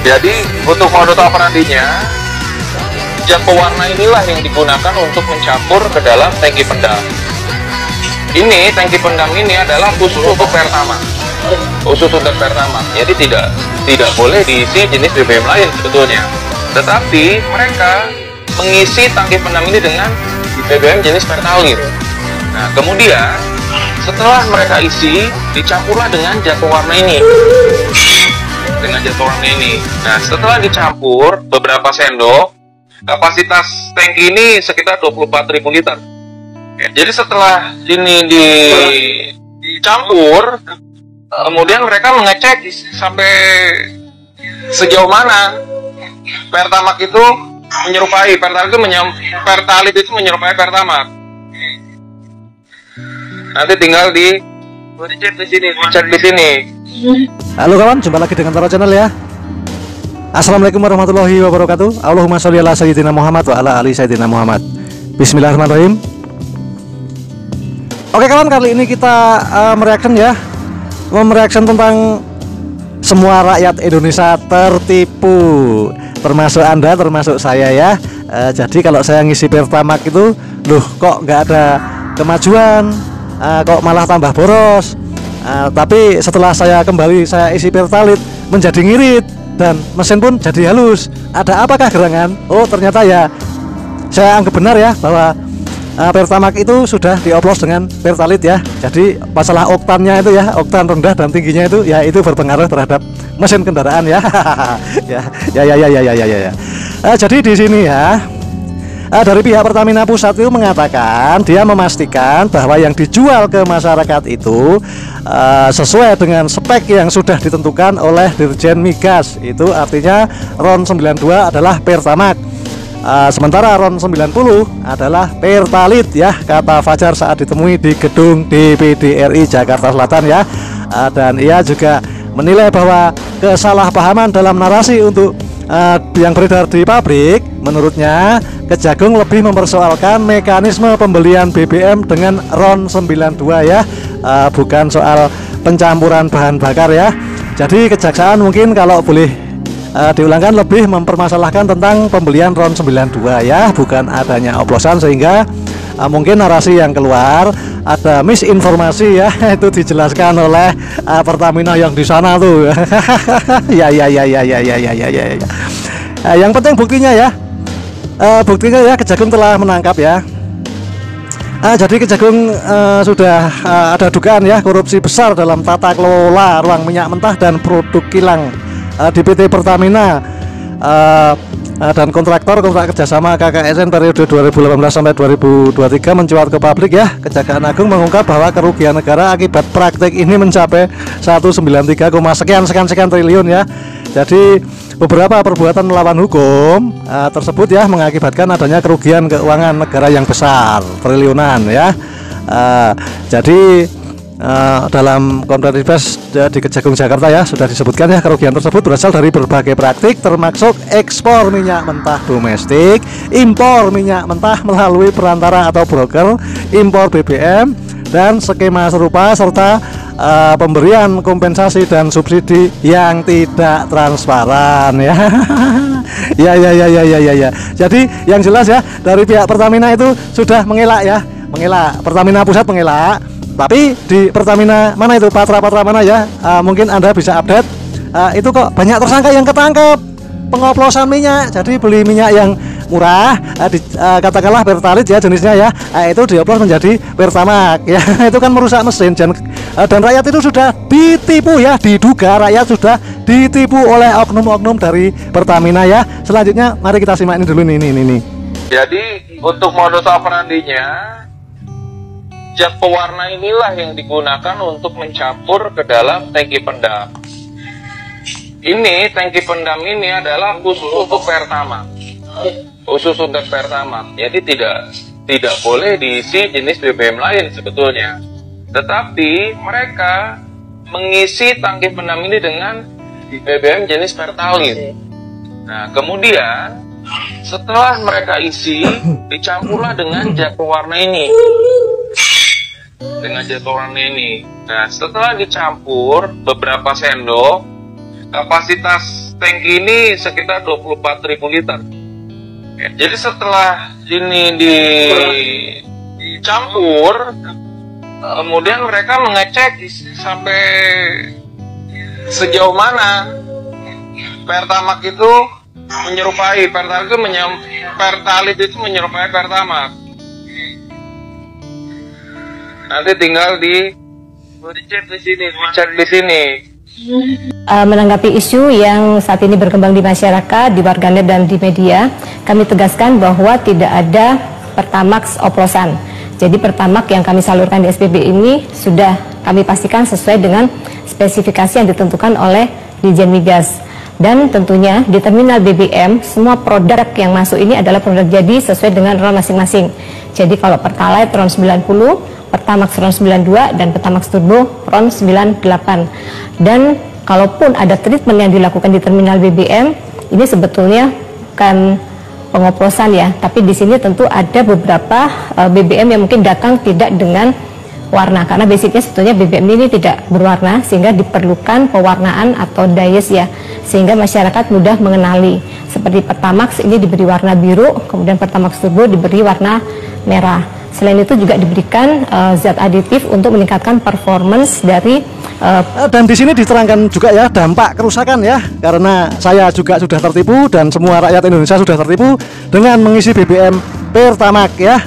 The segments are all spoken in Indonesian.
Jadi untuk modus operandinya, zat pewarna inilah yang digunakan untuk mencampur ke dalam tangki pendam. Ini tangki pendam ini adalah khusus untuk Pertamax, khusus untuk Pertamax. Jadi tidak boleh diisi jenis BBM lain sebetulnya. Tetapi mereka mengisi tangki pendam ini dengan BBM jenis Pertalite. Nah, kemudian setelah mereka isi, dicampurlah dengan zat pewarna ini. Nah, setelah dicampur beberapa sendok, kapasitas tangki ini sekitar 24.000 liter. Jadi setelah ini dicampur, kemudian mereka mengecek sampai sejauh mana Pertamax itu menyerupai Pertalite itu menyerupai Pertamax. Nanti tinggal dicek di sini. Halo kawan, jumpa lagi dengan Taro Channel ya. Assalamualaikum warahmatullahi wabarakatuh. Allahumma sholli ala sayyidina Muhammad wa ala ali sayyidina Muhammad. Bismillahirrahmanirrahim. Oke kawan, kali ini kita mereaction tentang semua rakyat Indonesia tertipu, termasuk Anda, termasuk saya ya. Jadi kalau saya ngisi Pertamax itu, loh kok nggak ada kemajuan, kok malah tambah boros. Tapi setelah saya isi Pertalite menjadi ngirit dan mesin pun jadi halus. Ada apakah gerangan? Oh ternyata ya, saya anggap benar ya bahwa Pertamax itu sudah dioplos dengan Pertalite ya. Jadi masalah oktannya itu ya, oktan rendah dan tingginya itu ya, itu berpengaruh terhadap mesin kendaraan ya. ya. Jadi di sini ya, dari pihak Pertamina Pusat itu mengatakan, dia memastikan bahwa yang dijual ke masyarakat itu sesuai dengan spek yang sudah ditentukan oleh Dirjen Migas. Itu artinya RON 92 adalah Pertamax, sementara RON 90 adalah Pertalite ya, kata Fajar saat ditemui di gedung DPD RI Jakarta Selatan ya. Dan ia juga menilai bahwa kesalahpahaman dalam narasi untuk yang beredar di pabrik. Menurutnya, Kejagung lebih mempersoalkan mekanisme pembelian BBM dengan RON 92 ya, bukan soal pencampuran bahan bakar ya. Jadi Kejaksaan mungkin kalau boleh diulangkan lebih mempermasalahkan tentang pembelian RON 92 ya, bukan adanya oplosan, sehingga mungkin narasi yang keluar ada misinformasi ya. Itu dijelaskan oleh Pertamina yang di sana tuh. ya. Yang penting buktinya ya. Buktinya ya, Kejagung telah menangkap ya. Jadi Kejagung sudah ada dugaan ya korupsi besar dalam tata kelola ruang minyak mentah dan produk kilang di PT Pertamina, dan kontrak kerjasama KKSN periode 2018 sampai 2023 mencuat ke publik ya. Kejaksaan Agung mengungkap bahwa kerugian negara akibat praktik ini mencapai 193, sekian triliun ya. Jadi beberapa perbuatan melawan hukum tersebut ya mengakibatkan adanya kerugian keuangan negara yang besar, triliunan ya. Jadi dalam konferensi pers di Kejagung Jakarta ya sudah disebutkan ya, kerugian tersebut berasal dari berbagai praktik termasuk ekspor minyak mentah domestik, impor minyak mentah melalui perantara atau broker, impor BBM dan skema serupa, serta pemberian kompensasi dan subsidi yang tidak transparan ya. ya. Jadi yang jelas ya, dari pihak Pertamina itu sudah mengelak ya, Pertamina Pusat mengelak. Tapi di Pertamina mana itu, Patra mana ya, mungkin Anda bisa update, itu kok banyak tersangka yang ketangkep pengoplosan minyak. Jadi beli minyak yang murah, katakanlah Pertalite ya jenisnya ya, itu dioplos menjadi Pertamax ya. Itu kan merusak mesin dan rakyat itu sudah ditipu ya, diduga rakyat sudah ditipu oleh oknum-oknum dari Pertamina ya. Selanjutnya mari kita simak ini dulu ini. Jadi untuk modus operandinya, zat pewarna inilah yang digunakan untuk mencampur ke dalam tangki pendam. Ini tangki pendam ini adalah khusus untuk Pertamax, Jadi tidak boleh diisi jenis BBM lain sebetulnya. Tetapi mereka mengisi tangki pendam ini dengan BBM jenis Pertalite. Nah, kemudian setelah mereka isi, dicampurlah dengan zat pewarna ini. Nah, setelah dicampur beberapa sendok, kapasitas tangki ini sekitar 24.000 liter. Ya, jadi setelah ini dicampur, kemudian mereka mengecek sampai sejauh mana Pertamax itu menyerupai Pertalite itu menyerupai Pertamax. Nanti tinggal dicek di sini. Menanggapi isu yang saat ini berkembang di masyarakat, di warganet dan di media, kami tegaskan bahwa tidak ada Pertamax oplosan. Jadi Pertamax yang kami salurkan di SPB ini sudah kami pastikan sesuai dengan spesifikasi yang ditentukan oleh Ditjen Migas. Dan tentunya di terminal BBM semua produk yang masuk ini adalah produk jadi sesuai dengan RON masing-masing. Jadi kalau Pertalite RON 90, Pertamax RON 92 dan Pertamax Turbo RON 98. Dan kalaupun ada treatment yang dilakukan di terminal BBM, ini sebetulnya bukan pengoplosan ya, tapi di sini tentu ada beberapa BBM yang mungkin datang tidak dengan warna, karena basicnya sebetulnya BBM ini tidak berwarna, sehingga diperlukan pewarnaan atau dayes ya, sehingga masyarakat mudah mengenali. Seperti Pertamax ini diberi warna biru, kemudian Pertamax Turbo diberi warna merah. Selain itu juga diberikan zat aditif untuk meningkatkan performance dari dan di sini diterangkan juga ya dampak kerusakan ya, karena saya juga sudah tertipu dan semua rakyat Indonesia sudah tertipu dengan mengisi BBM Pertamax ya.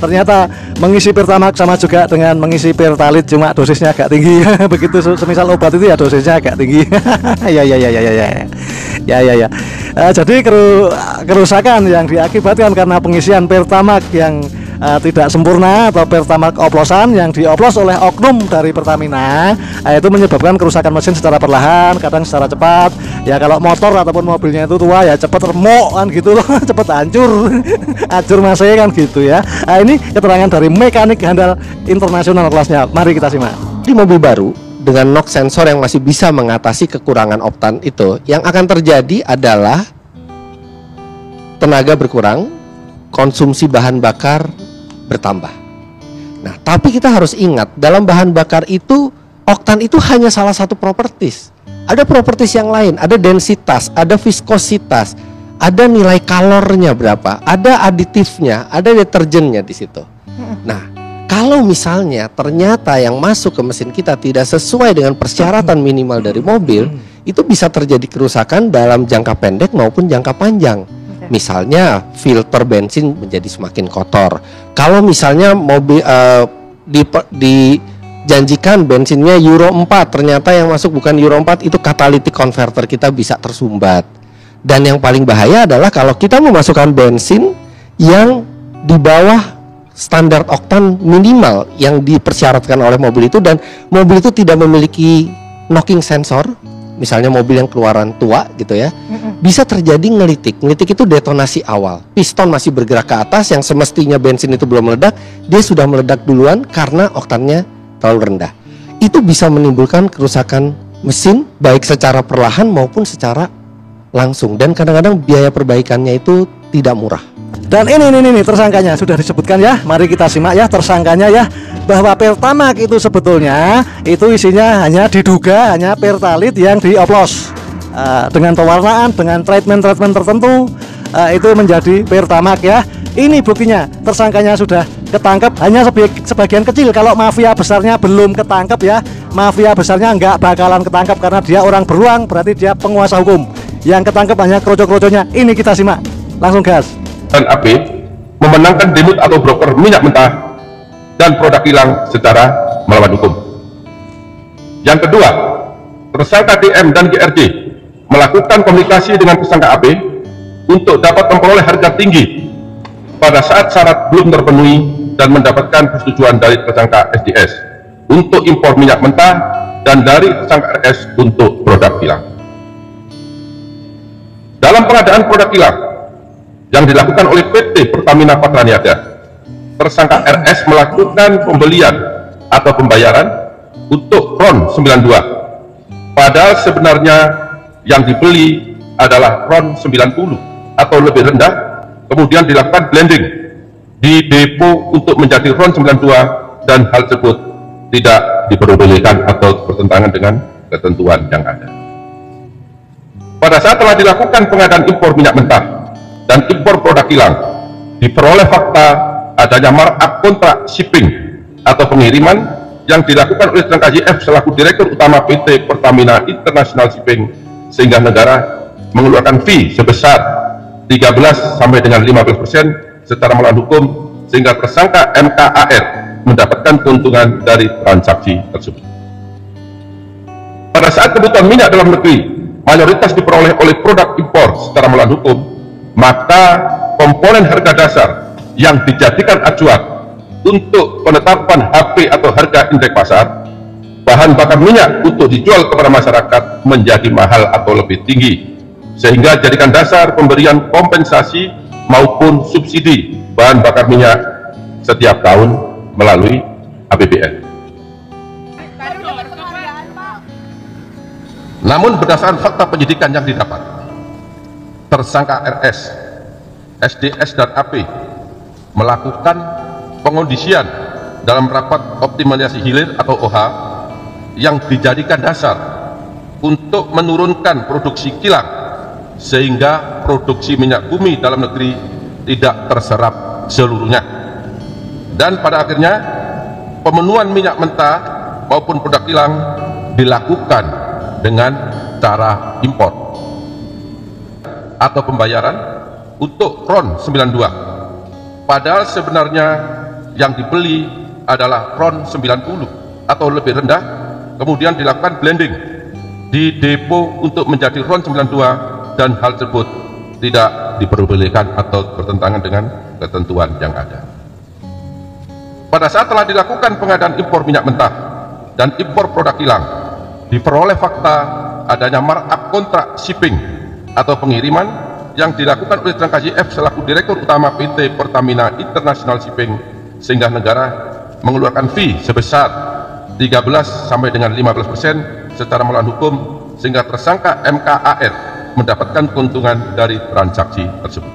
Ternyata mengisi Pertamax sama juga dengan mengisi Pertalite, cuma dosisnya agak tinggi. Begitu semisal obat itu ya dosisnya agak tinggi. Ya. Jadi kerusakan yang diakibatkan karena pengisian Pertamax yang tidak sempurna atau Pertamax oplosan yang dioplos oleh oknum dari Pertamina, itu menyebabkan kerusakan mesin secara perlahan, kadang secara cepat. Ya kalau motor ataupun mobilnya itu tua ya cepat remuk kan gitu loh, cepat hancur. Hancur masih kan gitu ya. Ini keterangan dari mekanik handal internasional kelasnya. Mari kita simak. Di mobil baru dengan NOx sensor yang masih bisa mengatasi kekurangan oktan itu, yang akan terjadi adalah tenaga berkurang, konsumsi bahan bakar bertambah. Nah, tapi kita harus ingat, dalam bahan bakar itu oktan itu hanya salah satu properties. Ada properties yang lain, ada densitas, ada viskositas, ada nilai kalornya berapa, ada aditifnya, ada deterjennya di situ. Nah, kalau misalnya ternyata yang masuk ke mesin kita tidak sesuai dengan persyaratan minimal dari mobil, itu bisa terjadi kerusakan dalam jangka pendek maupun jangka panjang. Misalnya filter bensin menjadi semakin kotor. Kalau misalnya mobil dijanjikan bensinnya Euro 4, ternyata yang masuk bukan Euro 4, itu catalytic converter kita bisa tersumbat. Dan yang paling bahaya adalah kalau kita memasukkan bensin yang di bawah standar oktan minimal yang dipersyaratkan oleh mobil itu, dan mobil itu tidak memiliki knocking sensor. Misalnya mobil yang keluaran tua gitu ya, bisa terjadi ngelitik. Ngelitik itu detonasi awal. Piston masih bergerak ke atas, yang semestinya bensin itu belum meledak, dia sudah meledak duluan karena oktannya terlalu rendah. Itu bisa menimbulkan kerusakan mesin baik secara perlahan maupun secara langsung, dan kadang-kadang biaya perbaikannya itu tidak murah. Dan ini tersangkanya sudah disebutkan ya. Mari kita simak ya tersangkanya ya, bahwa Pertamax itu sebetulnya itu isinya diduga hanya Pertalite yang dioplos dengan pewarnaan, dengan treatment tertentu, itu menjadi Pertamax ya. Ini buktinya, tersangkanya sudah ketangkap, hanya sebagian kecil. Kalau mafia besarnya belum ketangkap ya, mafia besarnya nggak bakalan ketangkap karena dia orang beruang, berarti dia penguasa hukum. Yang ketangkap hanya kroco-kroconya. Ini kita simak, langsung gas. Dan AB memenangkan demut atau broker minyak mentah dan produk kilang secara melawan hukum. Yang kedua, tersangka DM dan GRD melakukan komunikasi dengan tersangka AB untuk dapat memperoleh harga tinggi pada saat syarat belum terpenuhi dan mendapatkan persetujuan dari tersangka SDS untuk impor minyak mentah dan dari tersangka RS untuk produk kilang. Dalam pengadaan produk kilang yang dilakukan oleh PT Pertamina Patraniaga, tersangka RS melakukan pembelian atau pembayaran untuk RON 92, padahal sebenarnya yang dibeli adalah RON 90 atau lebih rendah, kemudian dilakukan blending di depo untuk menjadi RON 92, dan hal tersebut tidak diperbolehkan atau bertentangan dengan ketentuan yang ada. Pada saat telah dilakukan pengadaan impor minyak mentah dan impor produk kilang, diperoleh fakta adanya markup kontrak shipping atau pengiriman yang dilakukan oleh tenaga KJF selaku Direktur Utama PT Pertamina International Shipping, sehingga negara mengeluarkan fee sebesar 13 sampai dengan 15% secara melawan hukum, sehingga tersangka MKAR mendapatkan keuntungan dari transaksi tersebut. Pada saat kebutuhan minyak dalam negeri mayoritas diperoleh oleh produk impor secara melawan hukum, maka komponen harga dasar yang dijadikan acuan untuk penetapan HP atau harga indeks pasar bahan bakar minyak untuk dijual kepada masyarakat menjadi mahal atau lebih tinggi, sehingga jadikan dasar pemberian kompensasi maupun subsidi bahan bakar minyak setiap tahun melalui APBN. Namun berdasarkan fakta penyidikan yang didapat, tersangka RS, SDS dan AP melakukan pengondisian dalam rapat optimalisasi hilir atau OH yang dijadikan dasar untuk menurunkan produksi kilang, sehingga produksi minyak bumi dalam negeri tidak terserap seluruhnya, dan pada akhirnya pemenuhan minyak mentah maupun produk kilang dilakukan dengan cara impor atau pembayaran untuk RON 92, padahal sebenarnya yang dibeli adalah RON 90 atau lebih rendah, kemudian dilakukan blending di depo untuk menjadi RON 92, dan hal tersebut tidak diperbolehkan atau bertentangan dengan ketentuan yang ada. Pada saat telah dilakukan pengadaan impor minyak mentah dan impor produk kilang, diperoleh fakta adanya markup kontrak shipping atau pengiriman yang dilakukan oleh tenaga KJF selaku Direktur Utama PT Pertamina International Shipping, sehingga negara mengeluarkan fee sebesar 13 sampai dengan 15% secara melawan hukum, sehingga tersangka MKAR mendapatkan keuntungan dari transaksi tersebut.